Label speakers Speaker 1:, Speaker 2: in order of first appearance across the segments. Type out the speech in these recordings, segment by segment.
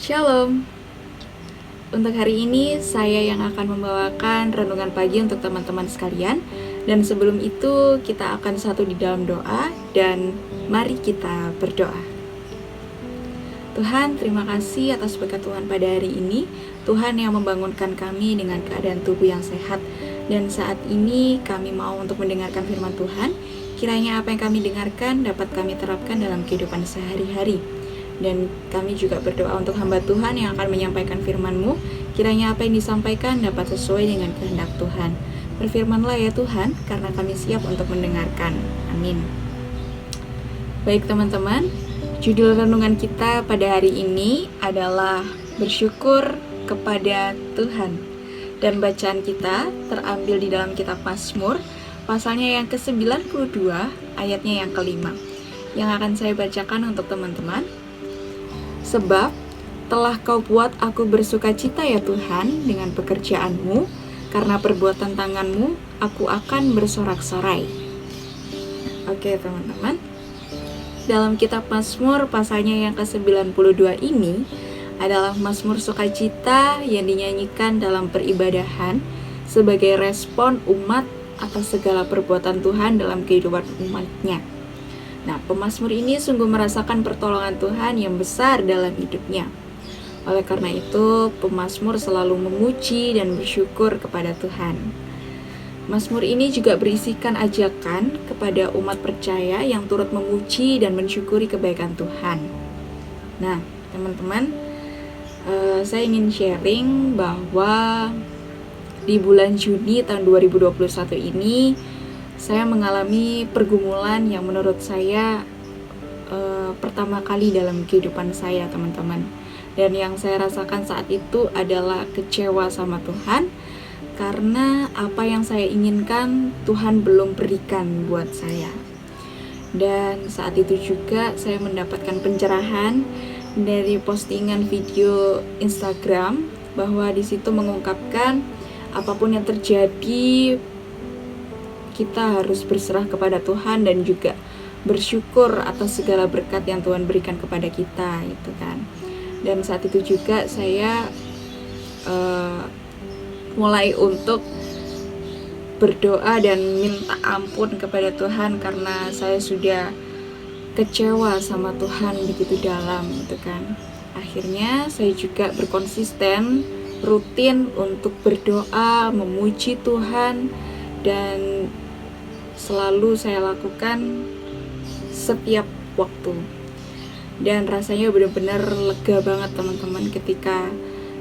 Speaker 1: Shalom. Untuk hari ini saya yang akan membawakan renungan pagi untuk teman-teman sekalian. Dan sebelum itu kita akan satu di dalam doa dan mari kita berdoa. Tuhan, terima kasih atas berkat Tuhan pada hari ini. Tuhan yang membangunkan kami dengan keadaan tubuh yang sehat. Dan saat ini kami mau untuk mendengarkan firman Tuhan. Kiranya apa yang kami dengarkan dapat kami terapkan dalam kehidupan sehari-hari. Dan kami juga berdoa untuk hamba Tuhan yang akan menyampaikan firman-Mu. Kiranya apa yang disampaikan dapat sesuai dengan kehendak Tuhan. Berfirmanlah ya Tuhan, karena kami siap untuk mendengarkan. Amin. Baik teman-teman, judul renungan kita pada hari ini adalah bersyukur kepada Tuhan. Dan bacaan kita terambil di dalam kitab Mazmur, pasalnya yang ke-92, ayatnya yang ke-5. Yang akan saya bacakan untuk teman-teman. Sebab telah kau buat aku bersukacita ya Tuhan dengan pekerjaan-Mu, karena perbuatan tangan-Mu aku akan bersorak-sorai. Oke teman-teman, dalam kitab Mazmur pasalnya yang ke-92 ini adalah Mazmur sukacita yang dinyanyikan dalam peribadahan sebagai respon umat atas segala perbuatan Tuhan dalam kehidupan umatnya. Nah, pemazmur ini sungguh merasakan pertolongan Tuhan yang besar dalam hidupnya. Oleh karena itu, pemazmur selalu memuji dan bersyukur kepada Tuhan. Mazmur ini juga berisikan ajakan kepada umat percaya yang turut memuji dan mensyukuri kebaikan Tuhan. Nah, teman-teman, saya ingin sharing bahwa di bulan Juni tahun 2021 ini saya mengalami pergumulan yang menurut saya pertama kali dalam kehidupan saya, teman-teman. Dan yang saya rasakan saat itu adalah kecewa sama Tuhan karena apa yang saya inginkan Tuhan belum berikan buat saya. Dan saat itu juga saya mendapatkan pencerahan dari postingan video Instagram bahwa di situ mengungkapkan apapun yang terjadi kita harus berserah kepada Tuhan dan juga bersyukur atas segala berkat yang Tuhan berikan kepada kita, gitu kan. Dan saat itu juga saya mulai untuk berdoa dan minta ampun kepada Tuhan karena saya sudah kecewa sama Tuhan begitu dalam, gitu kan. Akhirnya saya juga berkonsisten rutin untuk berdoa, memuji Tuhan, dan selalu saya lakukan setiap waktu. Dan rasanya benar-benar lega banget teman-teman ketika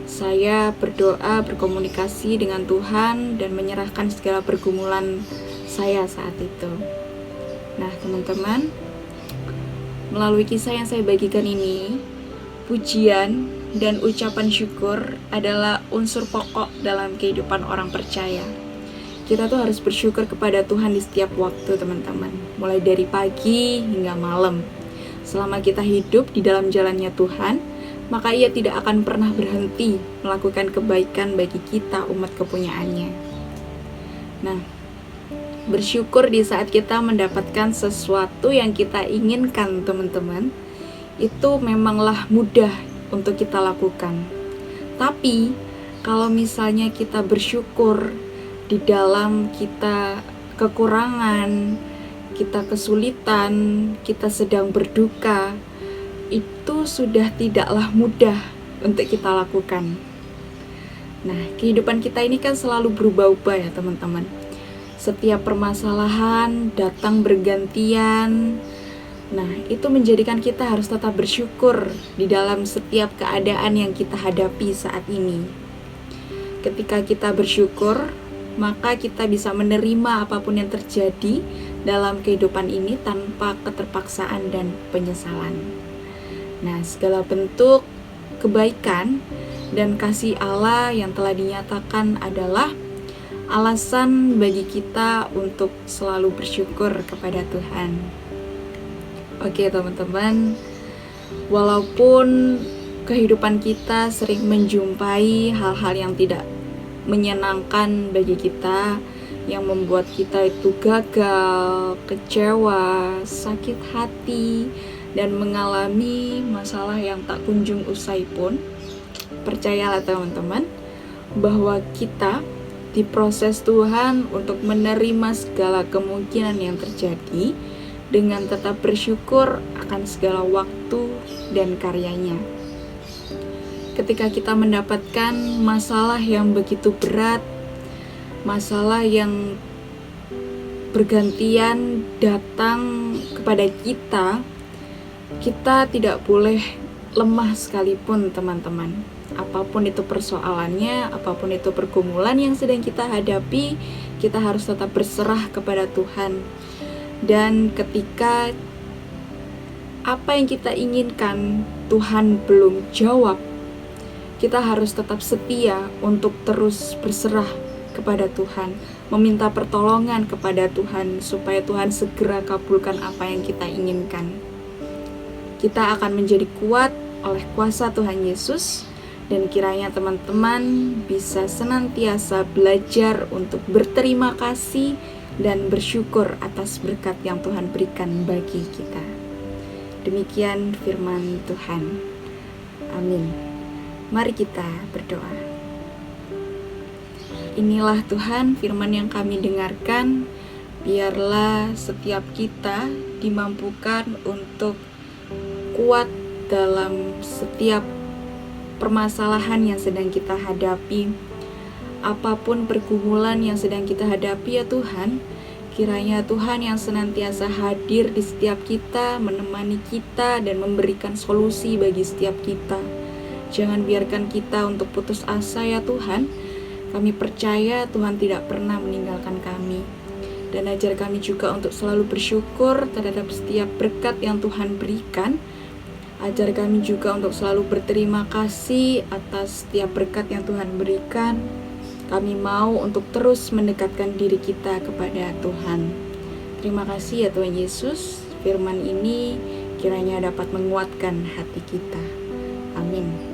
Speaker 1: saya berdoa, berkomunikasi dengan Tuhan dan menyerahkan segala pergumulan saya saat itu. Nah teman-teman, melalui kisah yang saya bagikan ini, pujian dan ucapan syukur adalah unsur pokok dalam kehidupan orang percaya. Kita tuh harus bersyukur kepada Tuhan di setiap waktu, teman-teman. Mulai dari pagi hingga malam. Selama kita hidup di dalam jalannya Tuhan, maka Ia tidak akan pernah berhenti melakukan kebaikan bagi kita, umat kepunyaannya. Nah, bersyukur di saat kita mendapatkan sesuatu yang kita inginkan, teman-teman, itu memanglah mudah untuk kita lakukan. Tapi, kalau misalnya kita bersyukur di dalam kita kekurangan, kita kesulitan, kita sedang berduka, itu sudah tidaklah mudah untuk kita lakukan. Nah, kehidupan kita ini kan selalu berubah-ubah ya teman-teman. Setiap permasalahan datang bergantian. Nah, itu menjadikan kita harus tetap bersyukur di dalam setiap keadaan yang kita hadapi saat ini. Ketika kita bersyukur, maka kita bisa menerima apapun yang terjadi dalam kehidupan ini tanpa keterpaksaan dan penyesalan. Nah, segala bentuk kebaikan dan kasih Allah yang telah dinyatakan adalah alasan bagi kita untuk selalu bersyukur kepada Tuhan. Oke teman-teman, walaupun kehidupan kita sering menjumpai hal-hal yang tidak menyenangkan bagi kita, yang membuat kita itu gagal, kecewa, sakit hati, dan mengalami masalah yang tak kunjung usai pun, Percayalah teman-teman, bahwa kita diproses Tuhan untuk menerima segala kemungkinan yang terjadi dengan tetap bersyukur akan segala waktu dan karyanya. Ketika kita mendapatkan masalah yang begitu berat, masalah yang bergantian datang kepada kita, kita tidak boleh lemah sekalipun teman-teman. Apapun itu persoalannya, apapun itu pergumulan yang sedang kita hadapi, kita harus tetap berserah kepada Tuhan. Dan ketika apa yang kita inginkan Tuhan belum jawab, kita harus tetap setia untuk terus berserah kepada Tuhan, meminta pertolongan kepada Tuhan supaya Tuhan segera kabulkan apa yang kita inginkan. Kita akan menjadi kuat oleh kuasa Tuhan Yesus. Dan kiranya teman-teman bisa senantiasa belajar untuk berterima kasih dan bersyukur atas berkat yang Tuhan berikan bagi kita. Demikian firman Tuhan. Amin. Mari kita berdoa. Inilah Tuhan firman yang kami dengarkan. Biarlah setiap kita dimampukan untuk kuat dalam setiap permasalahan yang sedang kita hadapi. Apapun pergumulan yang sedang kita hadapi ya Tuhan, kiranya Tuhan yang senantiasa hadir di setiap kita, menemani kita dan memberikan solusi bagi setiap kita. Jangan biarkan kita untuk putus asa ya Tuhan. Kami percaya Tuhan tidak pernah meninggalkan kami. Dan ajar kami juga untuk selalu bersyukur terhadap setiap berkat yang Tuhan berikan. Ajar kami juga untuk selalu berterima kasih atas setiap berkat yang Tuhan berikan. Kami mau untuk terus mendekatkan diri kita kepada Tuhan. Terima kasih ya Tuhan Yesus. Firman ini kiranya dapat menguatkan hati kita. Amin.